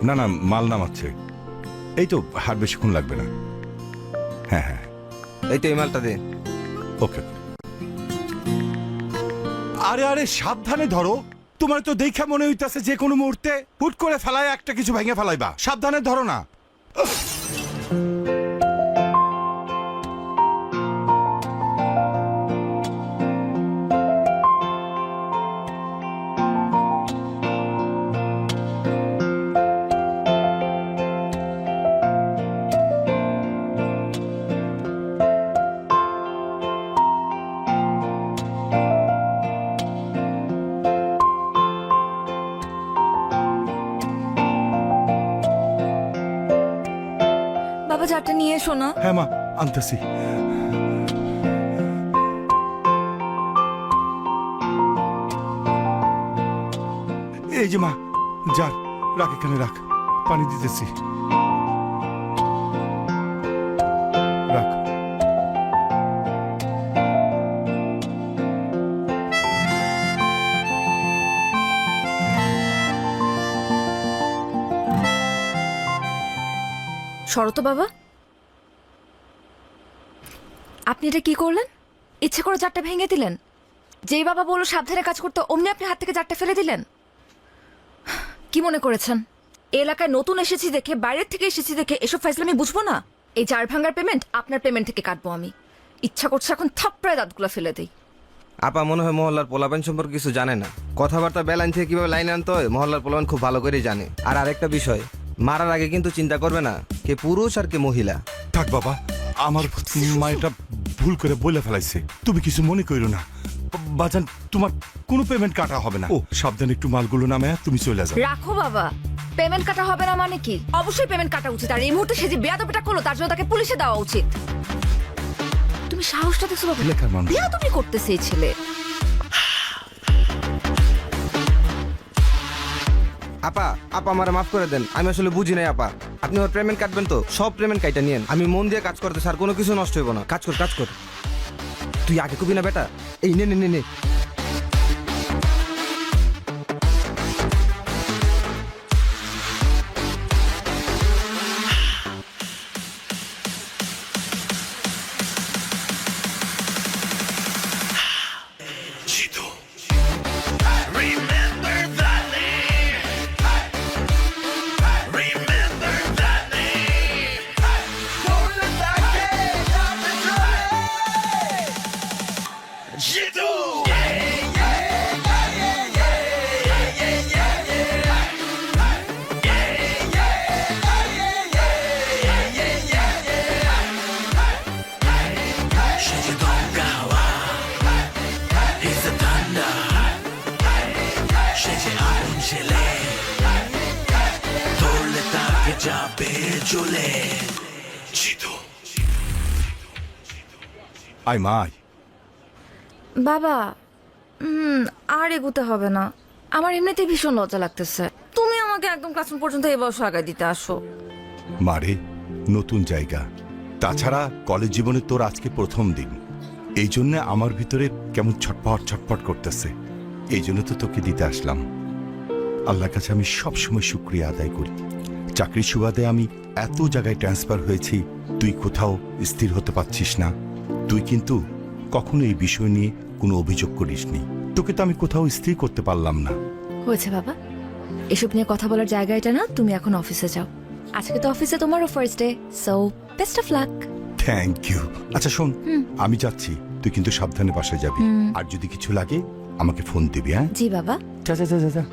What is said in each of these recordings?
না না, মাল নামাচ্ছে। এই তো, হার বেশিক্ষণ লাগবে না। হ্যাঁ হ্যাঁ, এই তো এই মালটা দে। ওকে। আরে আরে সাবধানে ধরো, তোমার তো দেখা মনে হইতাছে যে কোনো মুহূর্তে হুট করে ফেলায় একটা কিছু ভেঙে ফেলাইবা। সাবধানে ধরো না। বাবা চারটা নিয়ে এসো না। হ্যাঁ মা, আনতেছি। এই যে মা, যার রাখ, এখানে রাখ, পানি দিতেছি, রাখ। সরো তো বাবা, আপনি এটা কি করলেন? ইচ্ছে করে জারটা ভেঙে দিলেন? যেই বাবা বললো সাবধানে কাজ করতে, অমনি আপনি হাত থেকে জারটা ফেলে দিলেন। কি মনে করেছেন এই এলাকায় নতুন এসেছি দেখে, বাইরের থেকে এসেছি দেখে এসব ফয়সলা আমি বুঝবো না? এই জার ভাঙার পেমেন্ট আপনার পেমেন্ট থেকে কাটবো আমি। ইচ্ছা করছে এখন থাপ্পড়ায় দাঁতগুলো ফেলে দেই। আপা মনে হয় মহল্লার পোলাপান সম্পর্কে কিছু জানে না। কথাবার্তা বেলাইন থেকে কিভাবে লাইন আনতে হয় মহল্লার পোলাপান খুব ভালো করেই জানে। আর আরেকটা বিষয়, মারার আগে কিন্তু চিন্তা করবে না কে পুরুষ আর কে মহিলা। থাক বাবা, আমার মা এটা ভুল করে বলে ফেলাইছে, তুমি কিছু মনে করো না। বাজান, তোমার কোনো পেমেন্ট কাটা হবে না। ও সাবধানে একটু মালগুলো নামে তুমি চলে যাও। রাখো বাবা, পেমেন্ট কাটা হবে না মানে কি? অবশ্যই পেমেন্ট কাটা উচিত। আর এই মুহূর্তে সে যে বেয়াদবিটা করলো তার জন্য তাকে পুলিশে দেওয়া উচিত। তুমি সাহসটা দেখছো বাবা? এলাকার মানুষ। বেয়াদবি করতেছে এই ছেলে। আপা আপা আমারে মাফ করে দেন, আমি আসলে বুঝি নাই আপা। আপনি আমার পেমেন্ট কাটবেন তো সব পেমেন্ট কাইটা নিয়েন। আমি মন দিয়ে কাজ করতে স্যার, কোনো কিছু নষ্ট হইব না। কাজ কর কাজ কর। তুই আগে কবি না বেটা, এই নে নে নে নে। আয় মা, আয়। বাবা আর এগুতে হবে না, আমার এমনিতেই ভীষণ লজ্জা লাগতেছে। তুমি আমাকে একদম ক্লাসরুম পর্যন্ত এই বয়স আগায় দিতে আসো। মারে, নতুন জায়গা, তাছাড়া কলেজ জীবনে তোর আজকে প্রথম দিন, এই জন্য আমার ভিতরে কেমন ছটপট ছটপট করতেছে। এই জন্য তো তোকে দিতে আসলাম। আল্লাহর কাছে আমি সবসময় শুকরিয়া আদায় করি। চাকরির সুবাদে আমি এত জায়গায় ট্রান্সফার হয়েছি, তুই কোথাও স্থির হতে পারছিস না। তুই কিন্তু কখনো এই বিষয় নিয়ে কোনো অভিযোগ করিসনি। তোকে তো আমি কোথাও স্থির করতে পারলাম না। হয়েছে বাবা, এসব নিয়ে কথা বলার জায়গা এটা না। তুমি এখন অফিসে যাও। আজকে তো অফিসে তোমারও first day, so best of luck. Thank you. আচ্ছা শোন, আমি যাচ্ছি, তুই কিন্তু সাবধানে বাসায় যাবি। আর যদি কিছু লাগে আমাকে ফোন দিবি। হ্যাঁ জি বাবা। যা যা যা যা যা।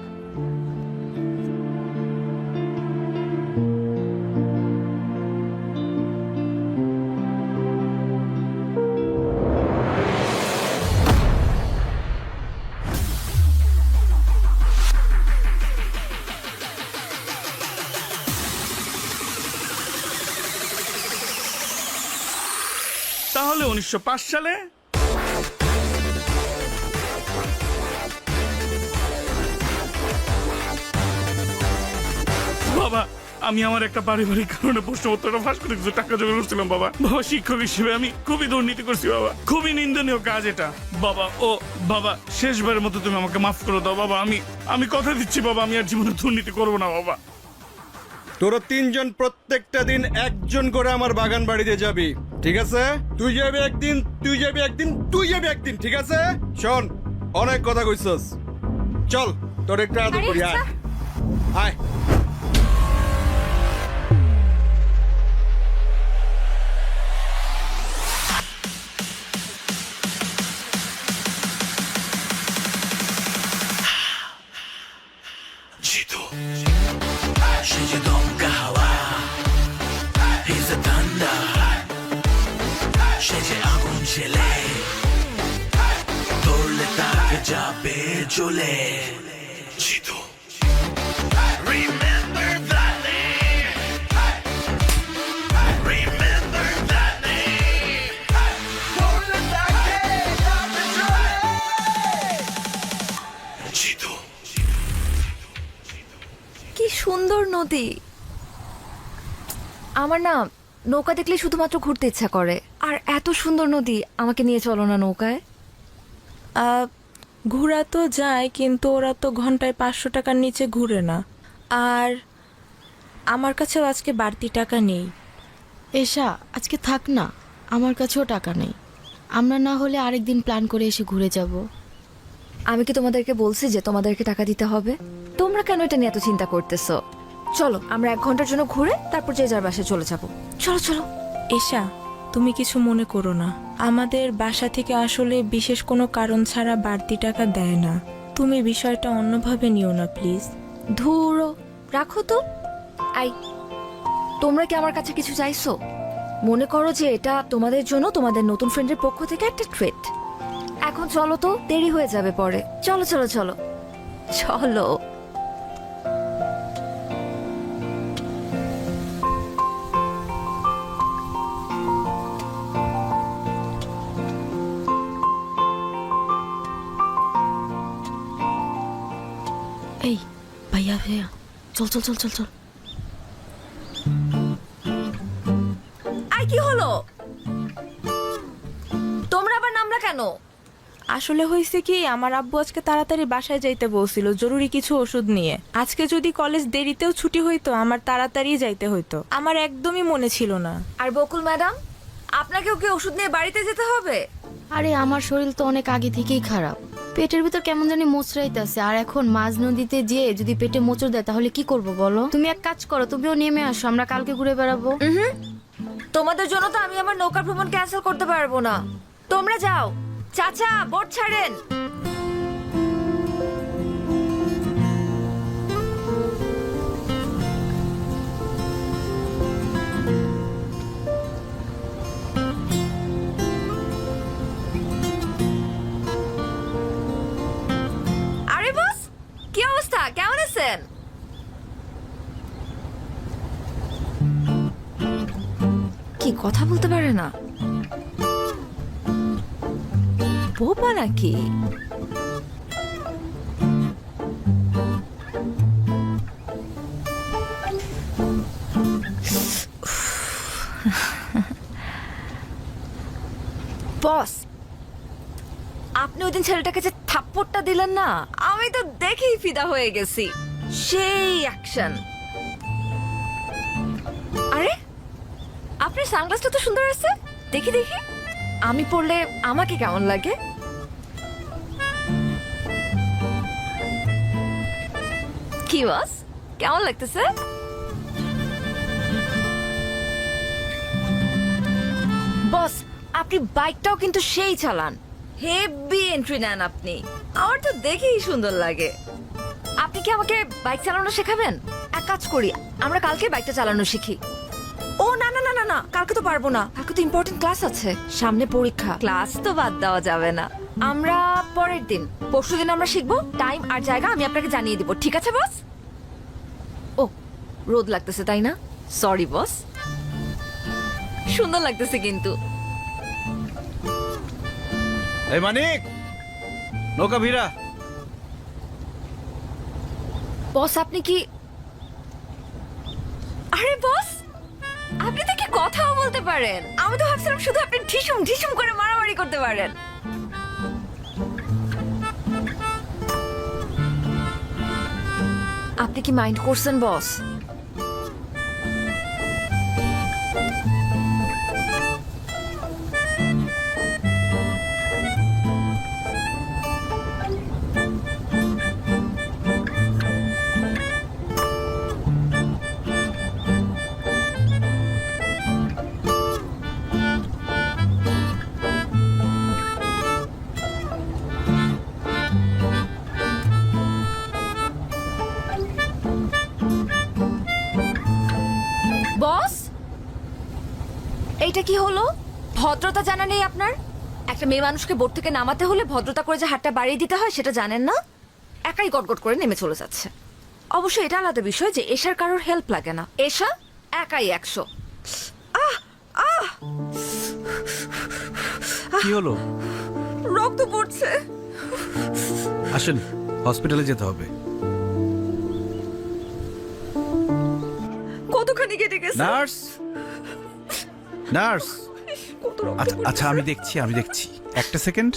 তাহলে 1905 সালে বাবা, আমি আমার একটা পারিবারিক কারণে প্রশ্নপত্রটা ফাঁস করে কিছু টাকা জমা করছিলাম বাবা। বাবা, শিক্ষক হিসেবে আমি খুবই দুর্নীতি করছি বাবা। খুবই নিন্দনীয় কাজ এটা বাবা। ও বাবা, শেষবারের মতো তুমি আমাকে মাফ করে দাও বাবা। আমি কথা দিচ্ছি বাবা, আমি আর জীবনে দুর্নীতি করবো না বাবা। তোরা তিনজন প্রত্যেকটা দিন একজন করে আমার বাগান বাড়িতে যাবি, ঠিক আছে? তুই যাবি একদিন, তুই যাবি একদিন, তুই যাবি একদিন, ঠিক আছে? শোন, অনেক কথা কইছস, চল তোর একটা আদর আরে করি, আয় আচ্ছা। আয়। Chito, she's a dumb kawa. He's a thunder. She's a agun chile. Torle tak jabe jole. Chito, remember that name. Remember that name. Torle tak jabe jole. Chito. কি সুন্দর নদী। আমার না নৌকা দেখলে শুধুমাত্র ঘুরতে ইচ্ছা করে। আর এত সুন্দর নদী, আমাকে নিয়ে চলো না নৌকায়। ঘোরা তো যায়, কিন্তু ওরা তো ঘন্টায় 500 টাকার নিচে ঘুরে না। আর আমার কাছেও আজকে বাড়তি টাকা নেই। এশা, আজকে থাক না, আমার কাছেও টাকা নেই। আমরা না হলে আরেকদিন প্ল্যান করে এসে ঘুরে যাব। আমি কি তোমাদেরকে বলছি যে তোমাদেরকে টাকা দিতে হবে? তোমরা কেন এটা নিয়ে এত চিন্তা করতেছো? চলো আমরা 1 ঘন্টার জন্য ঘুরে তারপর যে যার বাসায় চলে যাব। চলো চলো। এশা, তুমি কিছু মনে করো না, আমাদের বাসা থেকে আসলে বিশেষ কোনো কারণ ছাড়া বাড়তি টাকা দেয় না। তুমি বিষয়টা অন্যভাবে নিও না প্লিজ। ধুরো, রাখো তো। আই, তোমরা কি আমার কাছে কিছু চাইছো? মনে করো যে এটা তোমাদের জন্য তোমাদের নতুন ফ্রেন্ডের পক্ষ থেকে একটা ট্রিট। এখন চলো তো, দেরি হয়ে যাবে পরে। চলো চলো চলো চলো। এই ভাইয়া ভাইয়া, চল চল চল চল চল। আই, কি হলো? তোমরা আবার নামলা কেন? আসলে হয়েছে কি, আমার আব্বু আজকে তাড়াতাড়ি বাসায় যাইতে বলছিল জরুরি কিছু ওষুধ নিয়ে। আজকে যদি কলেজ দেরিতেও ছুটি হইতো, আমার তাড়াতাড়ি যাইতে হইতো। আমার একদমই মনে ছিল না। আর বকুল ম্যাডাম, আপনাকেও কি ওষুধ নিয়ে বাড়িতে যেতে হবে? আরে আমার শরীর তো অনেক আগে থেকেই খারাপ, পেটের ভিতর কেমন জানি মোচড়াইতেছে। আর এখন মাঝ নদীতে যেয়ে যদি পেটে মোচড় দেয় তাহলে কি করব বলো? তুমি এক কাজ করো, তুমিও নেমে আসো, আমরা কালকে ঘুরে বেড়াবো। তোমাদের জন্য তো আমি আমার নৌকা ভ্রমণ ক্যান্সেল করতে পারবো না। তোমরা যাও। চাচা, বোট ছাড়েন। আরে বস, কি অবস্থা? কেমন আছেন? কি কথা বলতে পারে না? বোবা নাকি? বস, আপনি ওই দিন ছেলেটাকে যে থাপ্পড়টা দিলেন না, আমি তো দেখেই ফিদা হয়ে গেছি। সেই অ্যাকশন। আরে, আপনার সানগ্লাসটা তো সুন্দর আছে, দেখি দেখি। আমি পরলে আমাকে কেমন লাগে? কি বস, কেমন লাগতেছে? বস, আপনি বাইকটাও কিন্তু সেই চালান, হেভি এন্ট্রি নেন আপনি। আমার তো দেখেই সুন্দর লাগে। আপনি কি আমাকে বাইক চালানো শেখাবেন? এক কাজ করি, আমরা কালকে বাইকটা চালানো শিখি। ও না না না না না, কালকে তো পারবো না, কালকে তো ইম্পর্টেন্ট ক্লাস আছে, সামনে পরীক্ষা। ক্লাস তো বাদ দেওয়া যাবে না। আমরা পরের দিন, পরশুদিন আমরা শিখবো। টাইম আর জায়গা আমি আপনাকে জানিয়ে দিব, ঠিক আছে বস? ও, রোদ লাগতেছে তাই না? Sorry boss. সুন্দর লাগতেছে কিন্তু। এই মানিক, নৌকা ভিড়া। বস আপনি কি? আরে বস, আপনি তো কি কথাও বলতে পারেন। আমি তো ভাবছিলাম শুধু আপনি ঢিসুম ঢিসুম করে মারামারি করতে পারেন। আপনি কি মাইন্ড করছেন বস? এইটা কি হলো? ভদ্রতা জানা নেই আপনার? একটা মেয়ে মানুষকে বোট থেকে নামাতে হলে ভদ্রতা করে যে হাতটা বাড়িয়ে দিতে হয় সেটা জানেন না? একাই গটগট করে নেমে চলে যাচ্ছে। অবশ্য এটা আলাদা বিষয় যে এশার কারোর হেল্প লাগে না, এশা একাই 100। কি হলো? রক্ত পড়ছে। আসেন, হসপিটালে যেতে হবে। কতখানি কেটে গেছে? Nurse, nurse. কত রক্ত আচ্ছা পড়ছে। আচ্ছা, আমি দেখছি একটা সেকেন্ড।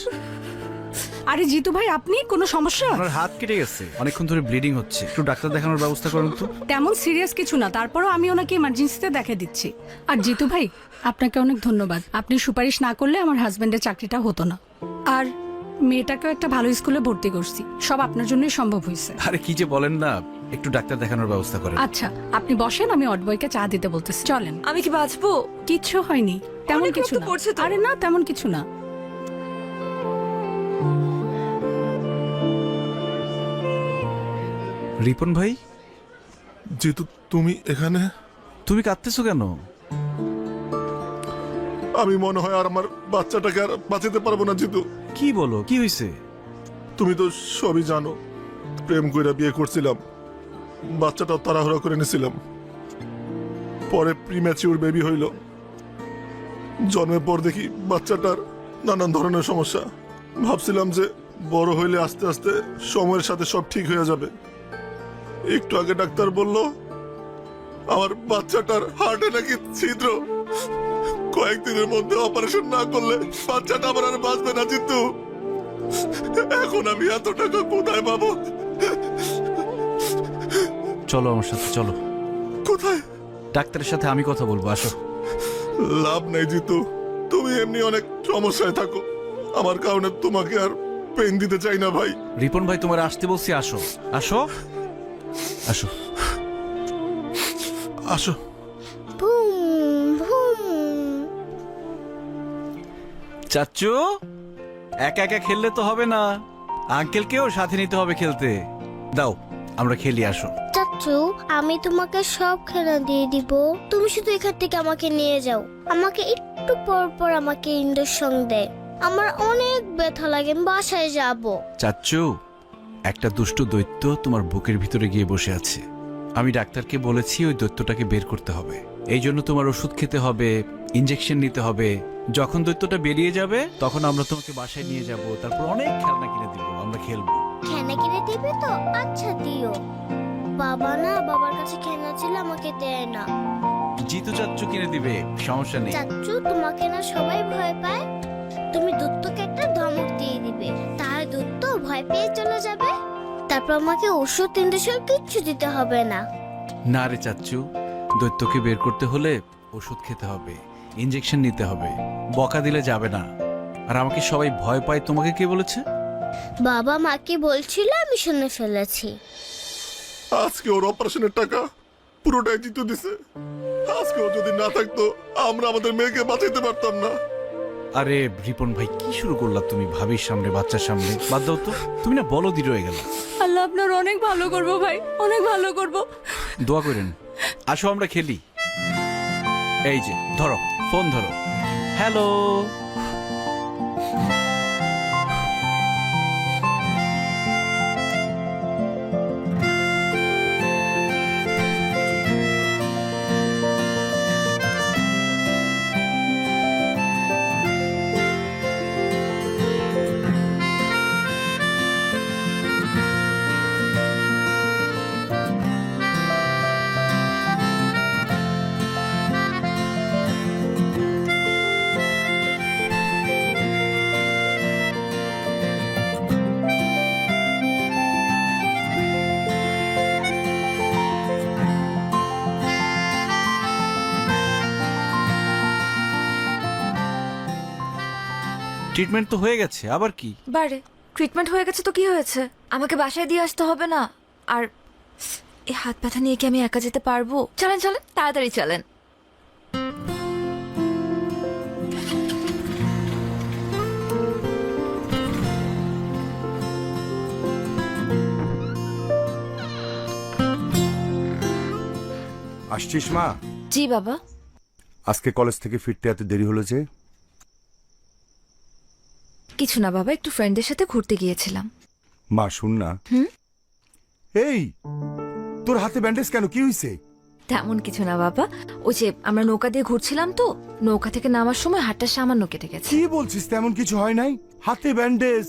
আরে জিতু ভাই, আপনি কোনো সমস্যা? আপনার হাত কেটে গেছে, অনেকক্ষণ ধরে ব্লিডিং হচ্ছে, একটু ডাক্তার দেখানোর ব্যবস্থা করুন তো। তেমন সিরিয়াস কিছু না, তারপরও আমি ওনাকে ইমার্জেন্সিতে দেখে দিচ্ছি। আর জিতু ভাই, আপনাকে অনেক ধন্যবাদ। আপনি সুপারিশ না করলে আমার হাজবেন্ডের চাকরিটা হতো না। আর মেয়েটাকেও একটা ভালো স্কুলে ভর্তি করছি, সব আপনার জন্যই সম্ভব হয়েছে। আরে কি যে বলেন না, একটু ডাক্তার দেখানোর ব্যবস্থা করেন। আচ্ছা আপনি বসেন, আমি অডবয়কে চা দিতে বলতেছি। চলেন। আমি কি বাঁচবো? কিচ্ছু হয়নি, তেমন অনেক কিছু রক্ত না। পড়ছে তো। আরে না, তেমন কিছু না। রিপন ভাই, জিতু, তুমি এখানে? তুমি কাঁদতেছো কেন? আমি মনে হয় আর আমার বাচ্চাটাকে আর বাঁচাতে পারবো না জিতু। কি বলো, কি হয়েছে? তুমি তো সবই জানো, প্রেম কইরা বিয়ে করছিলাম, বাচ্চাটাও তাড়াহুড়া করে নিছিলাম, পরে প্রিম্যাচিউর বেবি হইল। জন্মের পর দেখি বাচ্চাটার নানান ধরনের সমস্যা। ভাবছিলাম যে বড় হইলে আস্তে আস্তে সময়ের সাথে সব ঠিক হয়ে যাবে। একটু আগে ডাক্তার বলল আমার বাচ্চাটার হার্টে নাকি ছিদ্র, কয়েকদিনের মধ্যে অপারেশন না করলে বাচ্চাটা আমার আর বাঁচবে না জিতু। এখন আমি এত টাকা কোথায় পাবো? চলো আমার সাথে, চলো। কোথায়? ডাক্তারের সাথে আমি কথা বলবো, আসো। লাভ নাই জিতু, তুমি এমনি অনেক সমস্যায় থাকো, আমার কারণে তোমাকে আর পেন দিতে চাই না ভাই। রিপন ভাই, তোমার আসতে বলছি, আসো আসো আসো আসো। চাচ্চু, একা একা খেললে তো হবে না, আঙ্কেলকেও সাথে নিতে হবে খেলতে। দাও আমরা খেলি, আসো। চাচু, আমি তোমাকে সব খেলা দিয়ে দিব, তুমি শুধু এখান থেকে আমাকে নিয়ে যাও। আমাকে একটু পর পর আমাকে ইঞ্জেকশন দেয়, আমার অনেক ব্যথা লাগে, আমি বাসায় যাব। চাচ্চু, একটা দুষ্টু দৈত্য তোমার বুকের ভিতরে গিয়ে বসে আছে। আমি ডাক্তারকে বলেছি ওই দৈত্যটাকে বের করতে হবে, এই জন্য তোমার ওষুধ খেতে হবে, ইনজেকশন নিতে হবে। যখন দৈত্যটা বেরিয়ে যাবে তখন আমরা তোমাকে বাসায় নিয়ে যাব, তারপর অনেক খেলনা কিনে দিব, আমরা খেলবো। খেলনা কিনে দিবে তো? আচ্ছা দিও। বাবা না, বাবার কাছে খেলনা ছিল, আমাকে দেয় না। জিতু চাচ্চু কিনে দিবে, সমস্যা নেই। চাচু, তোমাকে না সবাই ভয় পায়, তুমি দূতকে একটা ধমক দিয়ে দিবে, তাহলে দূত ভয় পেয়ে চলে যাবে, তারপর আমাকে ওষুধ ইঞ্জেকশন কিচ্ছু দিতে হবে না। না রে চাচ্চু, দৈত্যকে বের করতে হলে ওষুধ খেতে হবে, ইনজেকশন নিতে হবে, বকা দিলে যাবে না। আর আমাকে সবাই ভয় পায়, তোমাকে কে বলেছে? বাবা মাকে বলছিল, আমি শুনে ফেলেছি। আজকে ওর অপারেশনের টাকা পুরোটাই জিতু দিছে। আজকে ও যদি না থাকতো আমরা আমাদের মেয়েকে বাঁচাইতে পারতাম না। আরে রিপন ভাই, কি শুরু করলা তুমি? ভাবির সামনে, বাচ্চার সামনে, বাদ দাও তো, তুমি না বলদি রয়ে গেল। আল্লাহ আপনার অনেক ভালো করবো ভাই, অনেক ভালো করবো। দোয়া করেন। আসো আমরা খেলি। এই যে ধরো, ফোন ধরো। হ্যালো। ট্রিটমেন্ট তো হয়ে গেছে, আবার কি? বারে ট্রিটমেন্ট হয়ে গেছে তো কি হয়েছে? আমাকে বাসায় দিয়ে আসতে হবে না। আর এই হাত ব্যথা নিয়ে কি আমি একা যেতে পারবো? চলেন চলেন, তাড়াতাড়ি চলেন। আসছিস মা? জি বাবা। আজকে কলেজ থেকে ফিরতে এত দেরি হলো যে? কিছু না বাবা, একটু ফ্রেন্ডের সাথে ঘুরতে গিয়েছিলাম। মা শুন না। এই তোর হাতে ব্যান্ডেজ কেন, কি হইছে? তেমন কিছু না বাবা, ওই যে আমরা নৌকা দিয়ে ঘুরছিলাম তো, নৌকা থেকে নামার সময় হাতটা সামান্য কেটে গেছে। কি বলছিস? তেমন কিছু হয় নাই, হাতে ব্যান্ডেজ।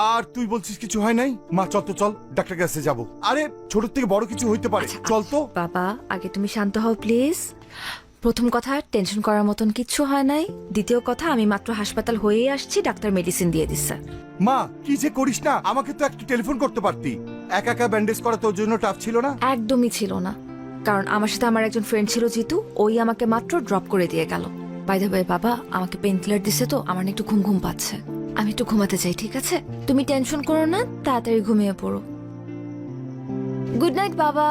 আর তুই বলছিস কিছু হয় নাই? মা চল তো, চল ডাক্তার কাছে যাবো। আরে ছোট থেকে বড় কিছু হইতে পারে, চল তো। বাবা আগে তুমি শান্ত হও প্লিজ। প্রথম কথা, টেনশন করার মতন কিচ্ছু হয় নাই। দ্বিতীয় কথা, আমি মাত্র হাসপাতাল হয়েই আসছি, ডাক্তার মেডিসিন দিয়ে দিচ্ছে। মা কি যে করিস না, আমাকে তো একটু টেলিফোন করতে পারতি। একা একা ব্যান্ডেজ করা তোর জন্য টাফ ছিল না? একদমই ছিল না, কারণ আমার সাথে আমার একজন ফ্রেন্ড ছিল জিতু, ওই আমাকে মাত্র ড্রপ করে দিয়ে গেল। বাই দ্য ওয়ে বাবা, আমাকে পেন কিলার দিছে তো আমার না একটু ঘুম ঘুম পাচ্ছে, আমি একটু ঘুমাতে চাই। ঠিক আছে, তুমি টেনশন করো না, তাড়াতাড়ি ঘুমিয়ে পড়ো। গুড নাইট বাবা।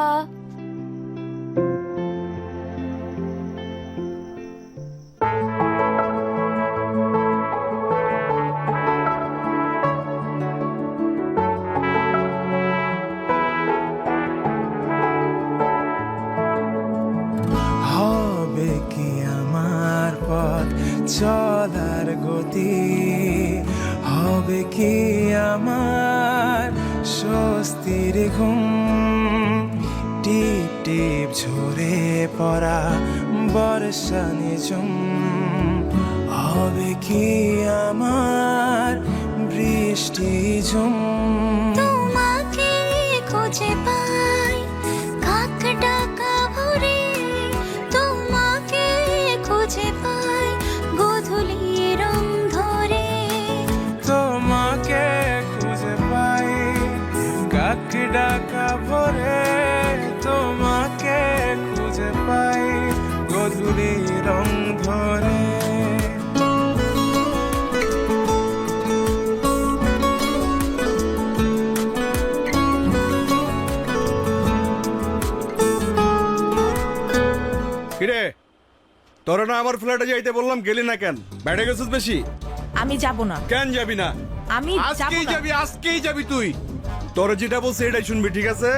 হবে কি আমার পথ চলার গতি, হবে কি আমার স্বস্তির ঘুম, টিপ টিপ ঝরে পড়া বর্ষা নিঝুম, হবে কি আমার বৃষ্টি ঝুম। তোমাকে খুঁজে পাই কাক ডাকা ভোরে, তোমাকে খুঁজে পাই গোধূলি রং ধরে। তোমাকে খুঁজে পাই কাক ডাকা ভোরে, তোমাকে খুঁজে পাই গধূলি রং ধরে। কিরে, তোর না আমার ফ্ল্যাটে যাইতে বললাম, গেলি না কেন? বেড়ে গেছিস বেশি? আমি যাব না। কেন যাবি না? আমি যাব আজকেই না। যাবি, আজকেই যাবি তুই। তোর যেটা বলছি এটাই শুনবি, ঠিক আছে?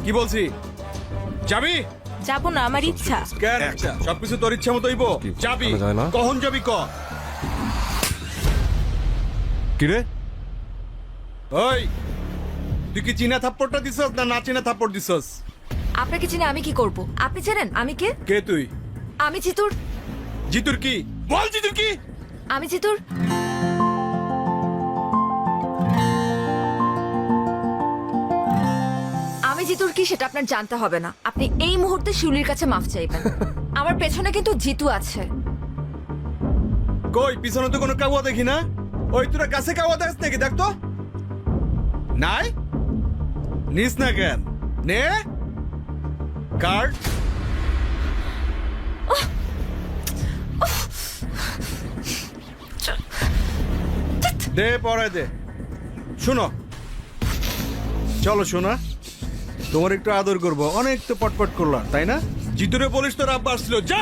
কি বলছি, যাবি? যাব না, আমার ইচ্ছা। কেন ইচ্ছা? সবকিছু তোর ইচ্ছা মতোই যাবি। কখন যাবি ক? কিরে ওই তুই কি চীনা থাপ্পড়টা দিছস না না চীনা থাপ্পড় দিছস? আপনাকে চিনে আমি কি করব? আপনি জানেন আমি কে? কে তুই? আমি জিতুর। জিতুর কি? বল জিতুর কি? আমি জিতুর আমি জিতুর কি সেটা আপনার জানতে হবে না। আপনি এই মুহূর্তে শিউলির কাছে মাফ চাইবেন। আমার পেছনে কিন্তু জিতু আছে। কই পিছনে তো কোনো কাউয়া দেখি না। ওই তোরা কাছে কাউয়া দেখ নাকি? দেখ তো। নাই নিস না কেন? নে কার্ড দে, পড়ায় দে। শোনো, চলো শোনা, তোমার একটু আদর করবো। অনেক তো পটপট করলাম, তাই না? জিতুরে বলিস তোর আব্বা আসছিল, যা।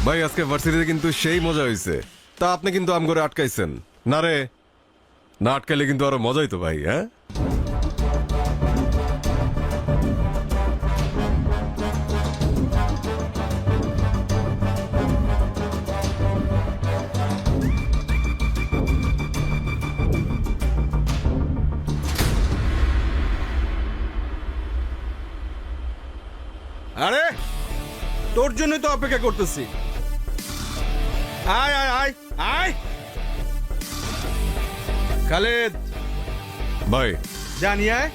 ভাই আজকে ভার্সিটিতে কিন্তু সেই মজা হয়েছে। তা আপনি কিন্তু আম করে আটকাইছেন না রে? না আটকাইলে কিন্তু আরো মজাই তো ভাই। হ্যাঁ আরে তোর জন্যই তো অপেক্ষা করতেছি। আয় আয় আয় আয় খালেদ ভাই, জানি আয়।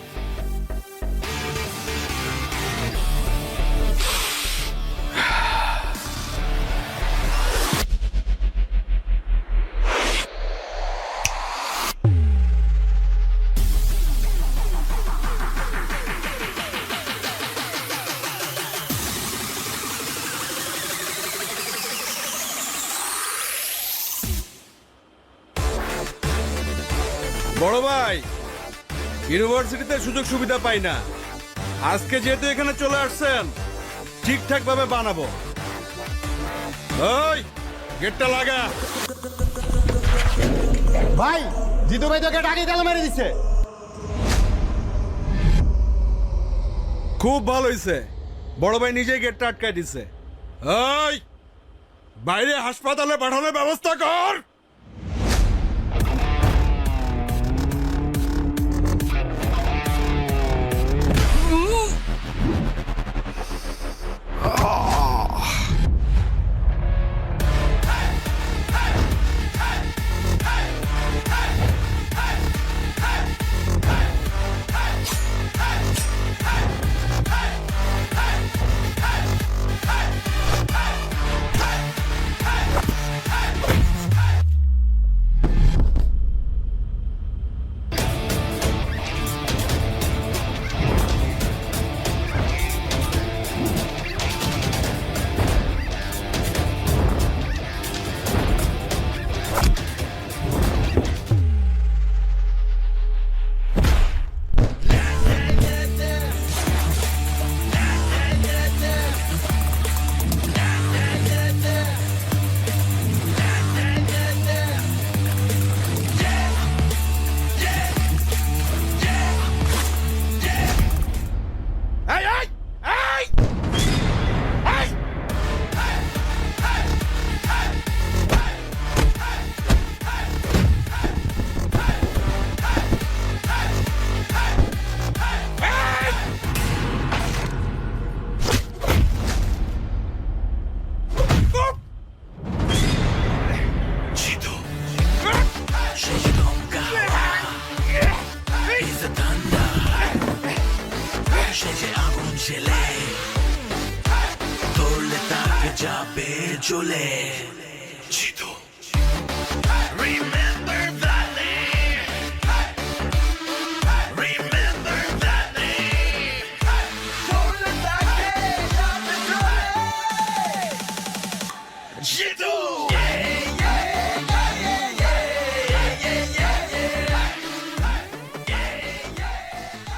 বড় ভাই ইউনিভার্সিটিতে সুযোগ সুবিধা পাই না, আজকে যেহেতু এখানে চলে আসছেন ঠিকঠাক ভাবে বানাবো। ওই গেটটা লাগা। ভাই জিতু ভাই তো গেট আগে তালা মেরে দিচ্ছে। খুব ভালো হয়েছে, বড় ভাই নিজেই গেটটা আটকায় দিচ্ছে। ওই বাইরে হাসপাতালে পাঠানোর ব্যবস্থা কর।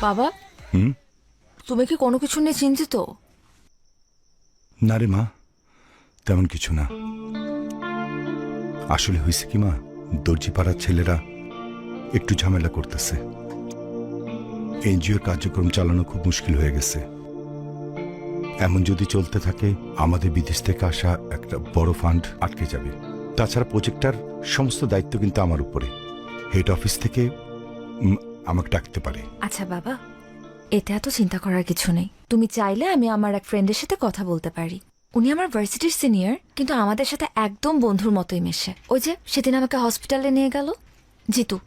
বাবা, তুমি কি কোনো কিছু নিয়ে চিন্তিত? না রে মা, তেমন কিছু না। আসলে হয়েছে কি মা, দর্জি পাড়ার ছেলেরা একটু ঝামেলা করতেছে। এনজিওর কার্যক্রম চালানো খুব মুশকিল হয়ে গেছে। এমন যদি চলতে থাকে আমাদের বিদেশ থেকে আসা একটা বড় ফান্ড আটকে যাবে। তাছাড়া প্রজেক্টটার সমস্ত দায়িত্ব কিন্তু আমার উপরে। হেড অফিস থেকে আমাকে ডাকতে পারে। আচ্ছা বাবা, এটা এত চিন্তা করার কিছু নেই। তুমি চাইলে আমি আমার এক ফ্রেন্ডের সাথে কথা বলতে পারি। উনি আমার ভার্সিটির সিনিয়র, কিন্তু আমাদের সাথে একদম বন্ধুর মতোই মেশে। ওই যে সেদিন আমাকে হসপিটালে নিয়ে গেল জিতু,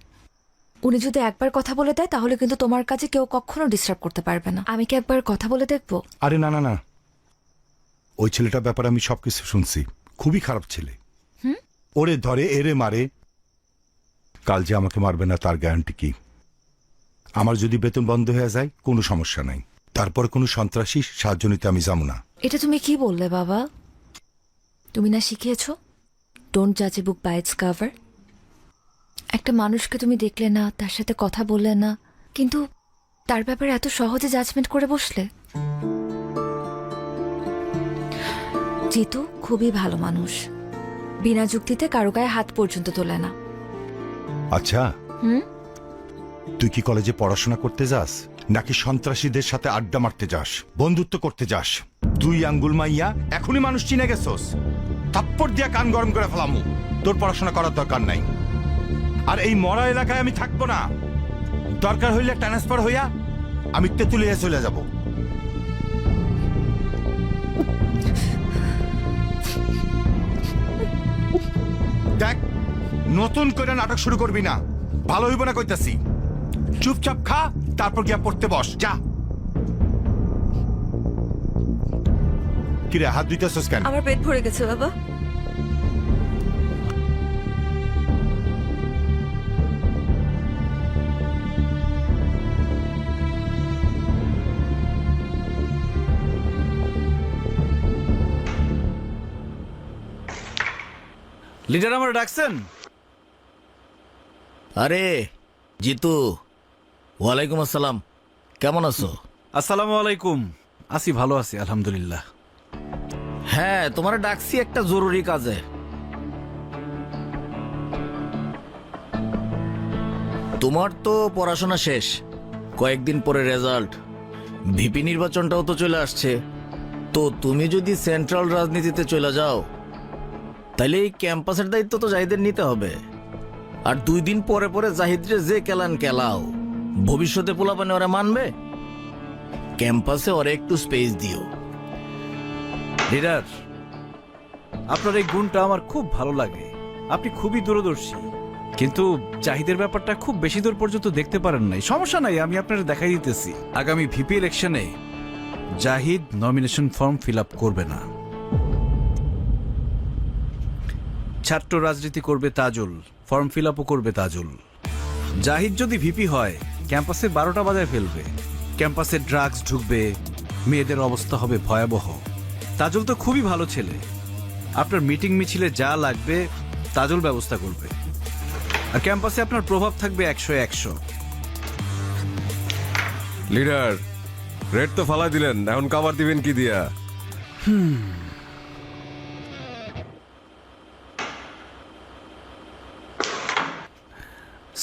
উনি যদি একবার কথা বলে দেয় তাহলে কিন্তু তোমার কাছে কেউ কখনো ডিস্টার্ব করতে পারবে না। আমি কি একবার কথা বলে দেখবো? আরে না না না, ওই ছেলেটার ব্যাপারে আমি সবকিছু শুনছি। খুবই খারাপ ছেলে। ওরে ধরে এরে মারে। কাল যে আমাকে মারবে না তার গ্যারান্টি কি? আমার যদি বেতন বন্ধ হয়ে যায় কোনো সমস্যা নাই, তারপর কোনো সন্ত্রাসী সাহায্য নিতে আমি যাবো না। এটা তুমি কি বললে বাবা? তুমি না শিখিয়েছ ডোন্ট জাজ এ বুক বাই ইটস কভার? একটা মানুষকে তুমি দেখলে না, তার সাথে কথা বললে না, কিন্তু তার ব্যাপারে এত সহজে জাজমেন্ট করে বসলে। জিতু খুবই ভালো মানুষ, বিনা যুক্তিতে কারো গায়ে হাত পর্যন্ত তোলে না। আচ্ছা, তুই কি কলেজে পড়াশোনা করতে যাস নাকি সন্ত্রাসীদের সাথে আড্ডা মারতে যাস, বন্ধুত্ব করতে যাস? দুই আঙ্গুল মাইয়া এখনই মানুষ চিনে গেছস। থাপ্পড় দিয়া কান গরম করে ফেলামু। তোর পড়াশোনা করার দরকার নাই। আর এই মরা এলাকায় আমি থাকবো না। দরকার হইলে ট্রান্সফার হইয়া আমি তেঁতুলিয়া চলে যাব। দেখ, নতুন করে নাটক শুরু করবি না, ভালো হইব না কইতাছি। চুপচাপ খা, তারপর গিয়া পড়তে বস, যা। কিরে হাত ধুইতেছস কেন? আমার পেট ভরে গেছে বাবা। লিডার আমার ডাকছেন? আরে জিতু, ওয়ালাইকুম আসসালাম, কেমন আছো? আসসালামু আলাইকুম। আছি, ভালো আছি আলহামদুলিল্লাহ। হ্যাঁ, তোমার ডাকছি একটা জরুরি কাজে। তোমার তো পড়াশোনা শেষ, কয়েকদিন পরে রেজাল্ট, ভিপি নির্বাচনটাও তো চলে আসছে। তো তুমি যদি সেন্ট্রাল রাজনীতিতে চলে যাও, তাহলে এই ক্যাম্পাসের দায়িত্ব তো জাহিদের নিতে হবে। আর 2 দিন পরে পরে জাহিদরে যে কেলান কেলাও, ভবিষ্যতে পোলাপানে ওরা মানবে? ক্যাম্পাসে ওরা একটু স্পেস দিও। লিডার, আপনার এই গুণটা আমার খুব ভালো লাগে। আপনি খুবই দূরদর্শী, কিন্তু জাহিদের ব্যাপারটা খুব বেশি দূর পর্যন্ত দেখতে পারেন নাই। সমস্যা নাই, আমি আপনার দেখাই দিতেছি। আগামী ভিপি ইলেকশনে Zahid nomination form fill up করবে না। ছাত্র রাজনীতি করবে তাজুল, ফর্ম ফিল আপও করবে তাজুল। জাহিদ যদি ভিপি হয়, ক্যাম্পাসে 12টা বাজায় ফেলবে। ক্যাম্পাসে ড্রাগস ঢুকবে, মেয়েদের অবস্থা হবে ভয়াবহ। তাজুল তো খুবই ভালো ছেলে, আপনার মিটিং মিছিলে যা লাগবে তাজুল ব্যবস্থা করবে। আর ক্যাম্পাসে আপনার প্রভাব থাকবে 100-100। লিডার, রেড তো ফালাই দিলেন, এখন কাভার দিবেন কি দিয়া?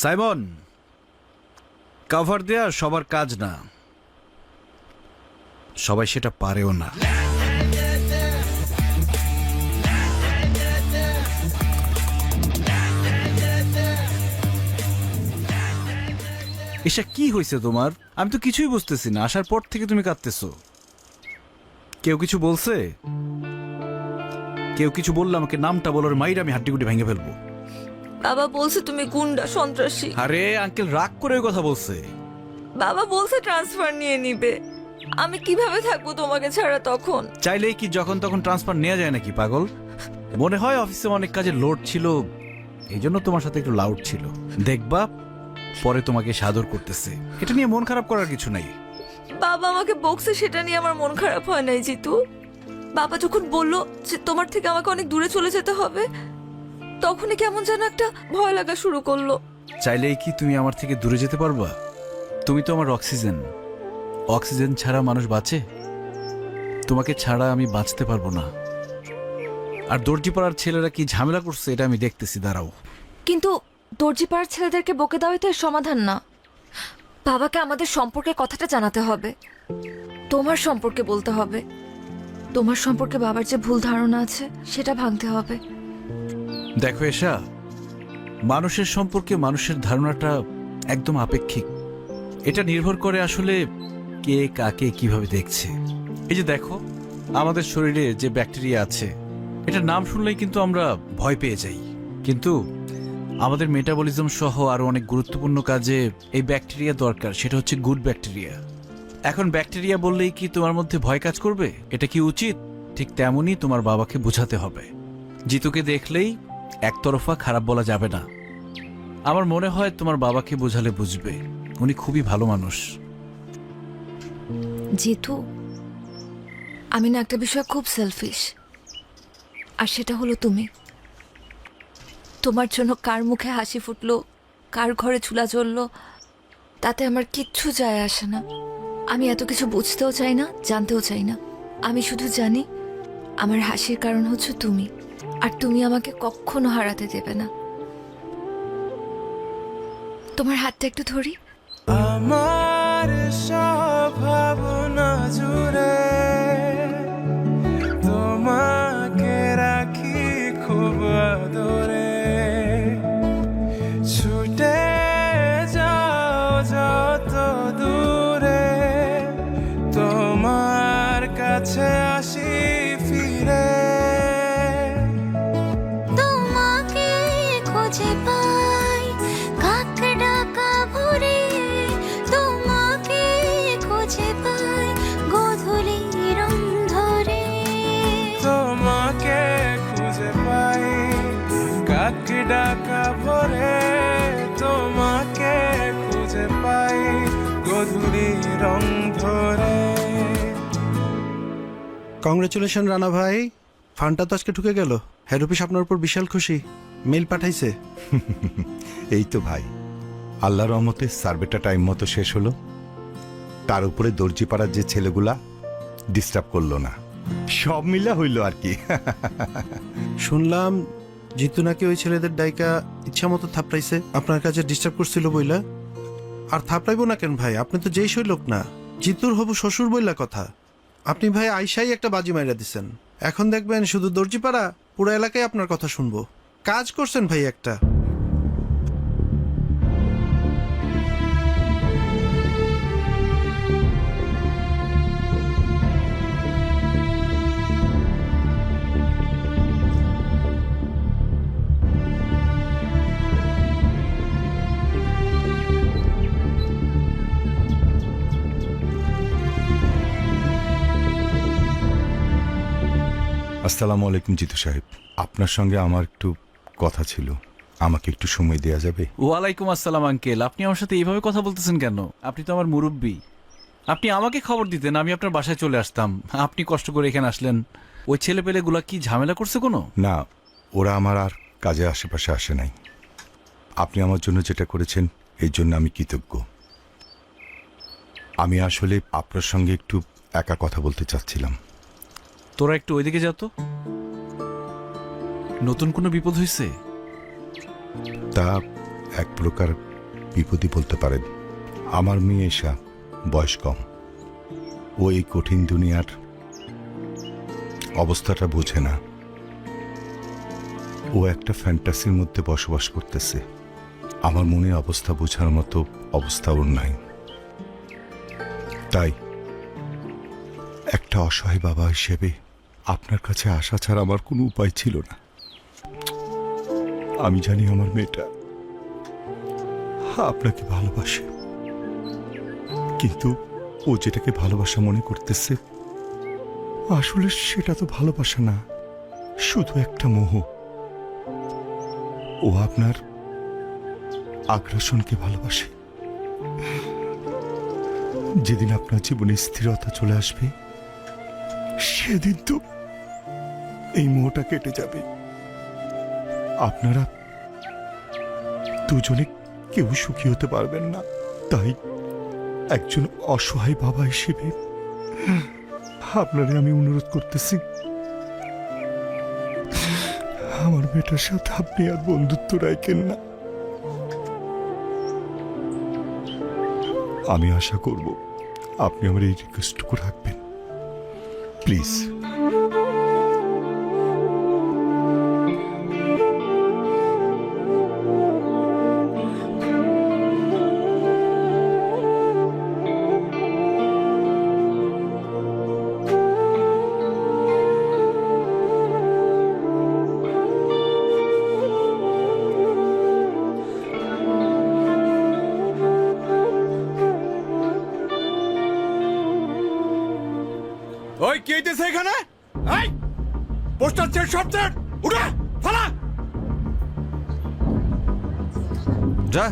সাইমন, কভার দেয়া সবার কাজ না, সবাই সেটা পারেও না। এসা কি হয়েছে তোমার? আমি তো কিছুই বুঝতেছি না। আসার পর থেকে তুমি কাঁদতেছো। কেউ কিছু বলছে? কেউ কিছু বললে আমাকে নামটা বলার মাইর আমি হাড্ডিগুটি ভেঙে ফেলবো। বাবা বলছে তুমি গুন্ডা, সন্ত্রাসী। আরে আঙ্কেল রাগ করে ওই কথা বলছে। বাবা বলছে ট্রান্সফার নিয়ে নিবে। আমি কিভাবে থাকবো তোমাকে ছাড়া তখন? চাইলেই কি যখন তখন ট্রান্সফার নেওয়া যায় নাকি পাগল? মনে হয় অফিসে অনেক কাজে লোড ছিল, এই জন্য তোমার সাথে একটু লাউড ছিল। দেখবা পরে তোমাকে সাদর করতেছে, এটা নিয়ে মন খারাপ করার কিছু নাই। বাবা আমাকে বকছে, সেটা নিয়ে আমার মন খারাপ হয় নাই জিতু। বাবা যখন বললো যে তোমার থেকে আমাকে অনেক দূরে চলে যেতে হবে, তখনই কেমন যেন একটা ভয় লাগা শুরু করলো। চাইলেই কি তুমি আমার থেকে দূরে যেতে পারবা? তুমি তো আমার অক্সিজেন। অক্সিজেন ছাড়া মানুষ বাঁচে? তোমাকে ছাড়া আমি বাঁচতে পারবো না। আর দর্জিপাড়ার ছেলেরা কি ঝামেলা করছে এটা আমি দেখতেছি, দাঁড়াও। কিন্তু দর্জিপাড়ার ছেলেদেরকে বকে দেওয়াই তো এর সমাধান না। বাবাকে আমাদের সম্পর্কে কথাটা জানাতে হবে, তোমার সম্পর্কে বলতে হবে। তোমার সম্পর্কে বাবার যে ভুল ধারণা আছে সেটা ভাঙতে হবে। দেখো এশা, মানুষের সম্পর্কে মানুষের ধারণাটা একদম আপেক্ষিক। এটা নির্ভর করে আসলে কে কাকে কিভাবে দেখছে। এই যে দেখো, আমাদের শরীরে যে ব্যাকটেরিয়া আছে, এটার নাম শুনলেই কিন্তু আমরা ভয় পেয়ে যাই। কিন্তু আমাদের মেটাবলিজম সহ আরো অনেক গুরুত্বপূর্ণ কাজে এই ব্যাকটেরিয়া দরকার, সেটা হচ্ছে গুড ব্যাকটেরিয়া। এখন ব্যাকটেরিয়া বললেই কি তোমার মধ্যে ভয় কাজ করবে? এটা কি উচিত? ঠিক তেমনই তোমার বাবাকে বোঝাতে হবে। জিতুকে দেখলেই একতরফা খারাপ বলা যাবে না। আমার মনে হয় তোমার বাবাকে বোঝালে বুঝবে, উনি খুবই ভালো মানুষ। জিতু, আমি না একটা বিষয় খুব সেলফিশ, আর সেটা হলো তুমি। তোমার জন্য কার মুখে হাসি ফুটলো, কার ঘরে চুলা জ্বললো, তাতে আমার কিচ্ছু যায় আসে না। আমি এত কিছু বুঝতেও চাই না, জানতেও চাই না। আমি শুধু জানি আমার হাসির কারণ হচ্ছে তুমি, আর তুমি আমাকে কখনো হারাতে দেবে না। তোমার হাতটা একটু ধরি। আমার সব ভাবনা জুড়ে তোমাকে রাখি খুব আদরে। ছুটে যাও যত দূরে, তোমার কাছে আসি ফিরে। তোমাকে খুঁজে পাই কাক ডাকা ভোরে, তোমাকে খুঁজে পাই গোধূলির অন্ধরে। তোমাকে খুঁজে পাই কাক ডাকা ভোরে, তোমাকে খুঁজে পাই গধূলির রং ধরে। কংগ্রেচুলেশন রানা ভাই, ফান্ডটা তো আজকে ঢুকে গেল। হেড অফিস আপনার উপর বিশাল খুশি, মেল পাঠাইছে। এই তো ভাই, আল্লাহর রহমতে সার্ভেটা টাইম মতো শেষ হলো। তার উপরে দর্জিপাড়ার যে ছেলেগুলা ডিস্টার্ব করলো না, সব মিলা হইল আর কি। শুনলাম জিতু নাকি ওই ছেলেদের ডাইকা ইচ্ছা মতো থাপড়াইছে, আপনার কাছে ডিস্টার্ব করছিল বইলা। আর থাপড়াইবো না কেন ভাই, আপনি তো যেই সই লোক না, জিতুর হবু শ্বশুর বইলা কথা। আপনি ভাই আইসাই একটা বাজি মাইরা দিছেন, এখন দেখবেন শুধু দর্জিপাড়া পুরো এলাকায় আপনার কথা শুনবো। কাজ করছেন ভাই একটা। আসসালামু আলাইকুম জিতু সাহেব, আপনার সঙ্গে আমার একটু কথা ছিল, আমাকে একটু সময় দেওয়া যাবে? ওয়ালাইকুম আসসালাম আঙ্কেল, আপনি আমার সাথে এইভাবে কথা বলতেছেন কেন? আপনি তো আমার মুরব্বী। আপনি আমাকে খবর দিতেন, আমি আপনার বাসায় চলে আসতাম। আপনি কষ্ট করে এখানে আসলেন। ওই ছেলে পেলেগুলা কি ঝামেলা করছে কোনো? না, ওরা আমার আর কাজে আশেপাশে আসে নাই। আপনি আমার জন্য যেটা করেছেন এই জন্য আমি কৃতজ্ঞ। আমি আসলে আপনার সঙ্গে একটু একা কথা বলতে চাচ্ছিলাম। তোরা একটু ওইদিকে যা তো। নতুন কোনো বিপদ হয়েছে? তা এক প্রকার বিপদই বলতে পারেন। আমার মেয়ে এসা বয়স কম, ও এই কঠিন দুনিয়ার অবস্থাটা বোঝে না। ও একটা ফ্যান্টাসির মধ্যে বসবাস করতেছে। আমার মনের অবস্থা বোঝার মতো অবস্থা ওর নাই। তাই একটা অসহায় বাবা হিসেবে আপনার কাছে আসা ছাড়া আমার কোনো উপায় ছিল না। আমি জানি আমার মেয়েটা আপনাকে ভালোবাসে, কিন্তু ও যেটাকে ভালোবাসা মনে করতেছে আসলে সেটা তো ভালোবাসা না, শুধু একটা মোহ। ও আপনার আগ্রাসনকে ভালোবাসে। যেদিন আপনার জীবনে স্থিরতা চলে আসবে সেদিন তো এই মোহটা কেটে যাবে। আপনারা দুজনে কেউ সুখী হতে পারবেন না। তাই একজন অসহায় বাবা হিসেবে আপনারে আমি অনুরোধ করতেছি, আমার মেয়েটার সাথে আপনি আর বন্ধুত্ব রাখেন না। আমি আশা করব আপনি আমার এই রিকোয়েস্টটুকু রাখবেন, প্লিজ। ওই কে দিতেছে এখানে? এই পোস্টার চেট সব চেট উঠা ফালা যা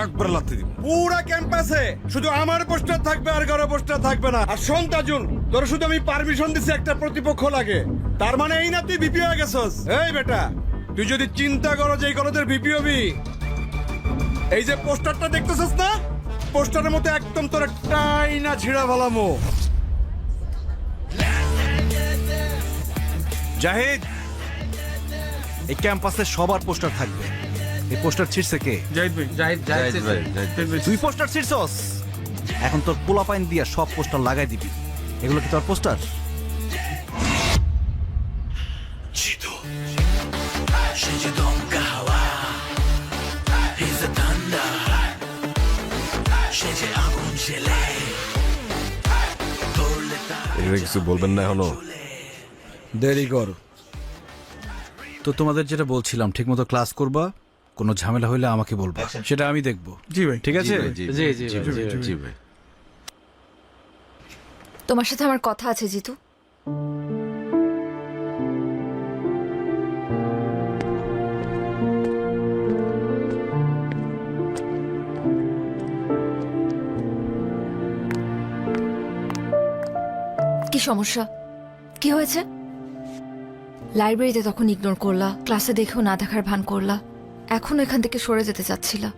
একবার লাথি দিব। পুরা ক্যাম্পাসে শুধু আমার পোস্টার থাকবে, আর কারো পোস্টার থাকবে না। আর শোন তাজুন, তোর শুধু আমি পারমিশন দিছি, একটা প্রতিপক্ষ লাগে, তার মানে এই না তুই ভিপি হয়ে গেছস। এই বেটা, তুই যদি চিন্তা করো যে এই কলেজের ভিপি হবি, এই যে পোস্টারটা দেখতেছস না, পোস্টারের মতো একদম তোর টাই না ছিড়া ভালামো। জাহিদ, এই ক্যাম্পাসে সবার পোস্টার থাকবে। এই পোস্টার ছিড়ছে কে? জাহিদ ভাই। জাহিদ ভাই। তুই পোস্টার ছিড়ছস? এখন তোর পোলাপাইন দিয়া সব পোস্টার লাগাই দিবি। এগুলো কি তোর পোস্টার? এটা কিছু বলবেন না এখনো? দেরি কর। তো তোমাদের যেটা বলছিলাম, ঠিকমতো ক্লাস করবা, কোনো ঝামেলা হইলে আমাকে বলবা, সেটা আমি দেখবো। জি ভাই। ঠিক আছে? জি ভাই। তোমার সাথে আমার কথা আছে জিতু। কি সমস্যা? কি হয়েছে? লাইব্রেরিতে তখন ইগনোর করলা, ক্লাসে দেখেও না দেখার ভান করলা, এখন এখান থেকে সরে যেতে চাচ্ছিলা।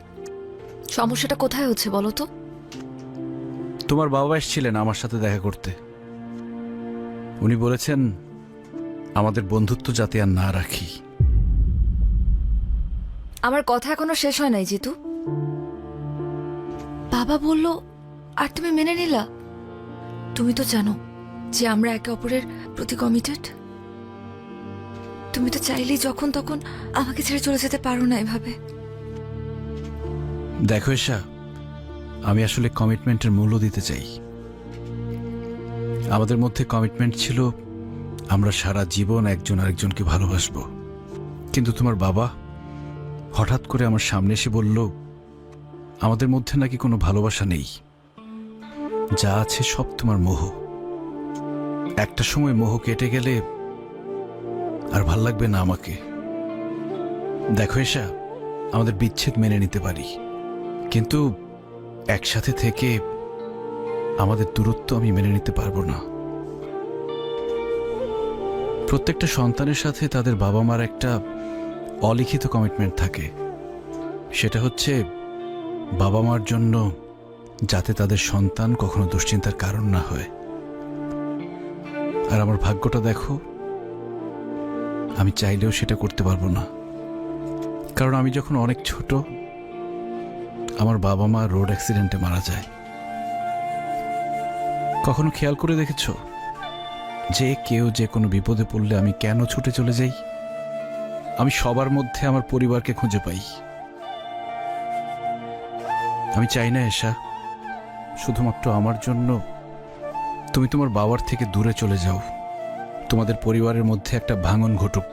সমস্যাটা কোথায় হচ্ছে বলো তো? তোমার বাবা এসেছিলেন আমার সাথে দেখা করতে। উনি বলেছেন আমাদের বন্ধুত্ব যাতে আর না রাখি। আমার কথা এখনো শেষ হয় নাই জিতু। বাবা বলল আর তুমি মেনে নিলা? তুমি তো জানো যে আমরা একে অপরের প্রতি কমিটেড। তুমি তো চাইলেই যখন তখন আমাকে ছেড়ে চলে যেতে পারো না এভাবে। দেখো এশা, আমি আসলে কমিটমেন্টের মূল্য দিতে চাই। আমাদের মধ্যে কমিটমেন্ট ছিল আমরা সারা জীবন একজন আরেকজনকে ভালোবাসবো। কিন্তু তোমার বাবা হঠাৎ করে আমার সামনে এসে বলল আমাদের মধ্যে নাকি কোনো ভালোবাসা নেই, যা আছে সব তোমার মোহ। একটা সময় মোহ কেটে গেলে আর ভাল লাগবে না আমাকে। দেখো এশা, আমাদের বিচ্ছেদ মেনে নিতে পারি, কিন্তু একসাথে থেকে আমাদের দূরত্ব আমি মেনে নিতে পারবো না। প্রত্যেকটা সন্তানের সাথে তাদের বাবা মার একটা অলিখিত কমিটমেন্ট থাকে, সেটা হচ্ছে বাবা মার জন্য যাতে তাদের সন্তান কখনো দুশ্চিন্তার কারণ না হয়। আর আমার ভাগ্যটা দেখো, আমি চাইলেও সেটা করতে পারবো না। কারণ আমি যখন অনেক ছোট, আমার বাবা মা রোড অ্যাক্সিডেন্টে মারা যায়। কখনো খেয়াল করে দেখেছো যে কেউ যে কোনো বিপদে পড়লে আমি কেন ছুটে চলে যাই? আমি সবার মধ্যে আমার পরিবারকে খুঁজে পাই। আমি চাই না এশা শুধুমাত্র আমার জন্য তুমি তোমার বাবার থেকে দূরে চলে যাও, তোমাদের পরিবারের মধ্যে একটা ভাঙন ঘটুক।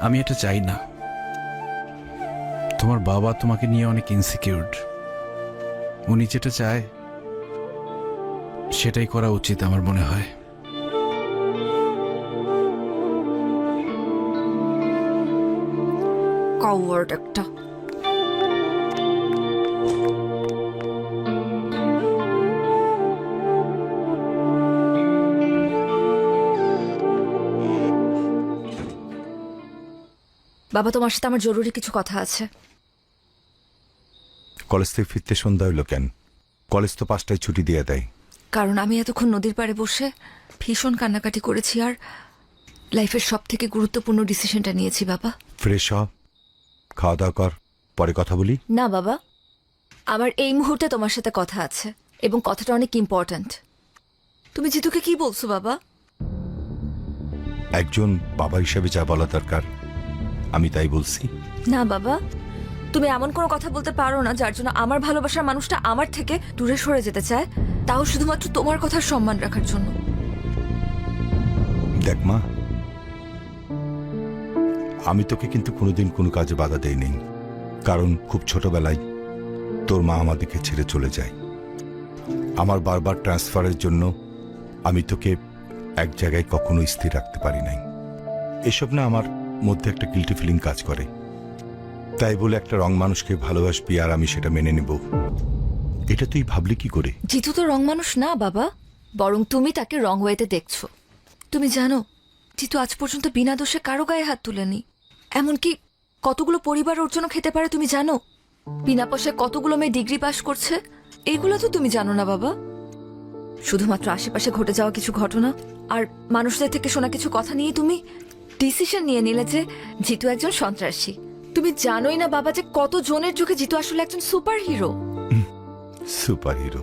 আমি এটা চাই না। তোমার বাবা তোমাকে নিয়ে অনেক ইনসিকিউরড। উনি যেটা চায় সেটাই করা উচিত আমার মনে হয়। কাওয়ার্ড একটা। বাবা, তোমার সাথে আমার জরুরি কিছু কথা আছে। কলেজ থেকে ফিরতে সন্ধ্যা হইলো কেন? কলেজ তো 5টায় ছুটি দিয়ে দেয়। কারণ আমি এতক্ষণ নদীর পাড়ে বসে ভীষণ কান্নাকাটি করেছি আর লাইফের সব থেকে গুরুত্বপূর্ণ ডিসিশনটা নিয়েছি বাবা। ফ্রেশ হ, খাওয়া দাওয়া কর, পরে কথা বলি। না বাবা, আমার এই মুহূর্তে তোমার সাথে কথা আছে এবং কথাটা অনেক ইম্পর্ট্যান্ট। তুমি জিতুকে কি বলছো বাবা? একজন বাবা হিসেবে যা বলা দরকার আমি তাই বলছি। না বাবা, তুমি এমন কোনো কথা বলতে পারো না যার জন্য আমার ভালোবাসার মানুষটা আমার থেকে দূরে সরে যেতে চায়, তাও শুধুমাত্র তোমার কথার সম্মান রাখার জন্য। দেখ মা, আমি তোকে কিন্তু কোনোদিন কোনো কাজে বাধা দেইনি, কারণ খুব ছোটবেলায় তোর মা আমাদেরকে ছেড়ে চলে যায়। আমার বারবার ট্রান্সফারের জন্য আমি তোকে এক জায়গায় কখনো স্থির রাখতে পারি নাই। এসব না আমার মধ্যে একটা গিল্টি ফিলিং কাজ করে। তাই বলে একটা রং মানুষকে ভালোবাসবি আর আমি সেটা মেনে নেব, এটা তুই ভাবলি কি করে? জিতু তো রং মানুষ না বাবা, বরং তুমি তাকে রং ওয়েতে দেখছো। তুমি জানো জিতু আজ পর্যন্ত বিনা দোষে কারো গায়ে হাত তুলেনি। এমনকি কতগুলো পরিবার ওর জন্য খেতে পারে তুমি জানো? বিনা পয়সায় কতগুলো মেয়ে ডিগ্রি পাশ করছে, এগুলো তো তুমি জানো না বাবা। শুধুমাত্র আশেপাশে ঘটে যাওয়া কিছু ঘটনা আর মানুষদের থেকে শোনা কিছু কথা নিয়ে তুমি ডিসিশন নিয়ে নিলে যে জিতু একজন সন্ত্রাসী। তুমি জানোই না বাবা যে কত জনের চোখে জিতু আসলে একজন সুপার হিরো। Super hero?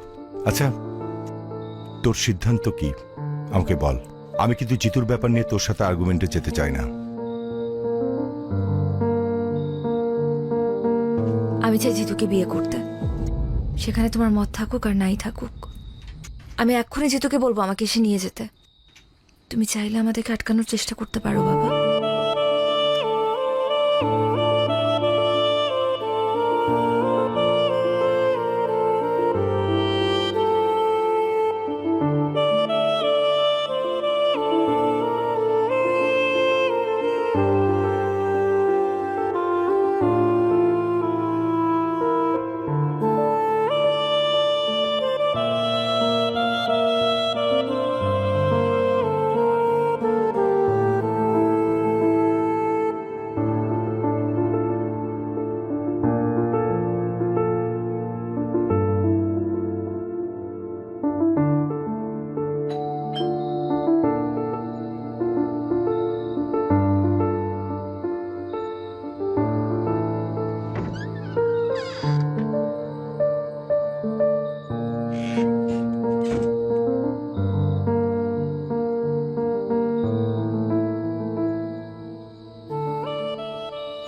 আচ্ছা, তোর সিদ্ধান্ত কি আমাকে বল। আমি কিন্তু জিতুর ব্যাপার নিয়ে তোর সাথে আর্গুমেন্টে যেতে চাই না। আমি চাই জিতুকে বিয়ে করতে, সেখানে তোমার মত থাকুক আর নাই থাকুক। আমি এক্ষুনি জিতুকে বলবো আমাকে এসে নিয়ে যেতে। তুমি চাইলে আমাদেরকে আটকানোর চেষ্টা করতে পারো বাবা।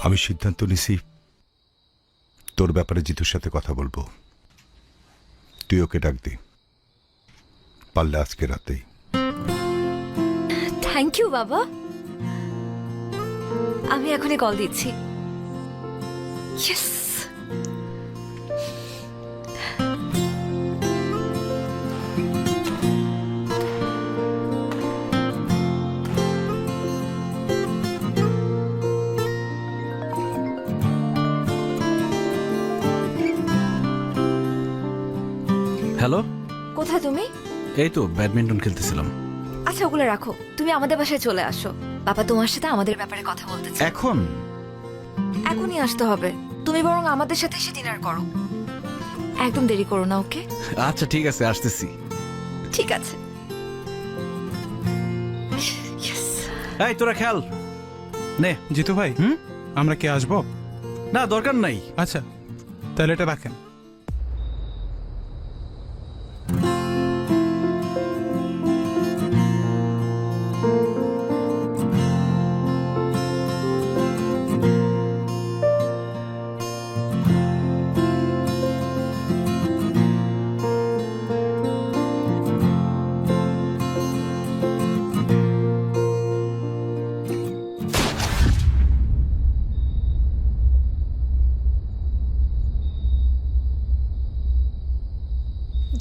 আমি সিদ্ধান্ত নিছি তোর ব্যাপারে জিতুর সাথে কথা বলবো। তুই ওকে ডাক দে, পারলে আজকে রাতেই। থ্যাংক ইউ বাবা। আমি এখনই কল দিচ্ছি। ইয়েস। হ্যালো, কোথায় তুমি? এই তো ব্যাডমিন্টন খেলতেছিলাম। আচ্ছা ওগুলো রাখো, তুমি আমাদের বাসায় চলে আসো। বাবা তোমার সাথে আমাদের ব্যাপারে কথা বলতে চায়। এখন এখনই আসতে হবে। তুমি বরং আমাদের সাথে এসে ডিনার করো। একদম দেরি করো না, ওকে? আচ্ছা ঠিক আছে, আসতেছি। ঠিক আছে। এই তোরা খেল নে। জিতু ভাই, আমরা কি আসবো? না, দরকার নাই। আচ্ছা তাহলে এটা রাখেন।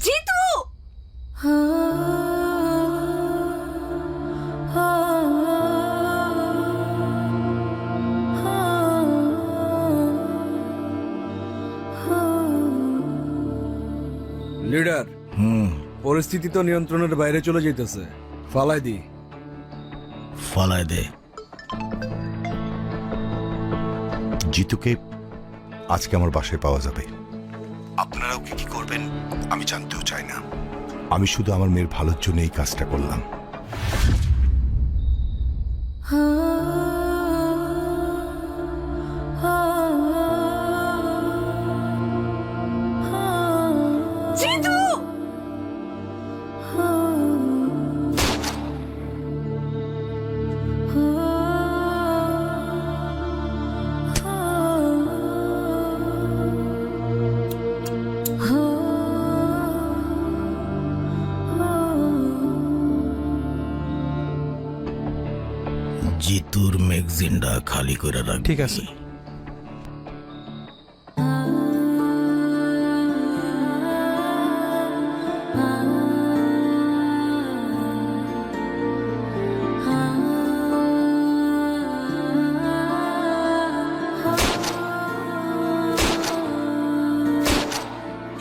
জিতু! লিডার, পরিস্থিতি তো নিয়ন্ত্রণের বাইরে চলে যেতেছে। ফালাই দি। ফালায় দে। জিতুকে আজকে আমার বাসায় পাওয়া যাবে। আপনারা ওকে কি করবেন আমি জানতেও চাই না। আমি শুধু আমার মেয়ের ভালোর জন্য এই কাজটা করলাম। জিতু! জিতুর ম্যাগজিনটা খালি করে রাখ। ঠিক আছে।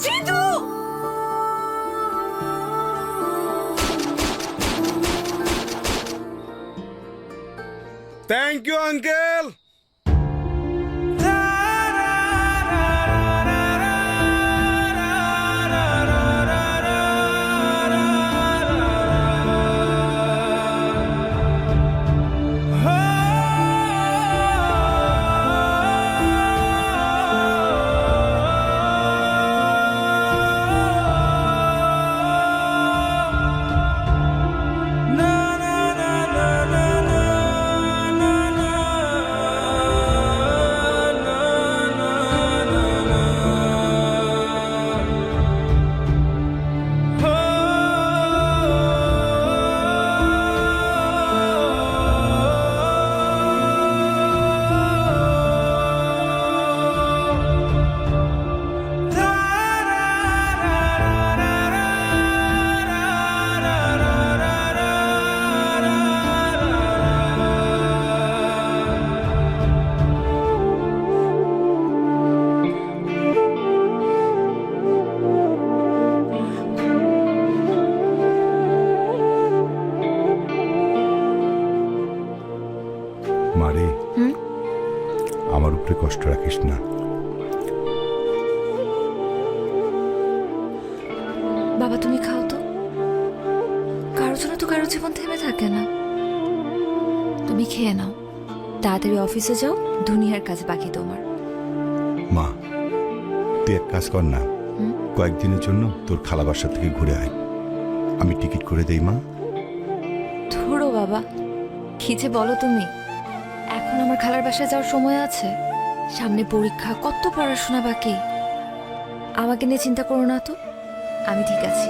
জিতু! Thank you uncle. মারে, আমার উপরে কষ্ট রাখিস না। বাবা তুমি খাও তো। কারোর জন্য তো কারোর জীবন থেমে থাকে না। তুমি খেয়ে নাও, তাড়াতাড়ি অফিসে যাও, দুনিয়ার কাজ বাকি তোমার। মা, তুই এক কাজ কর না, কয়েকদিনের জন্য তোর খালা বাসা থেকে ঘুরে আয়। আমি টিকিট করে দেই মা। ধরো বাবা, কি যে বলো তুমি। এখন আমার খালার বাসায় যাওয়ার সময় আছে। সামনে পরীক্ষা, কত পড়াশোনা বাকি। আমাকে নিয়ে চিন্তা করো না তো, আমি ঠিক আছি।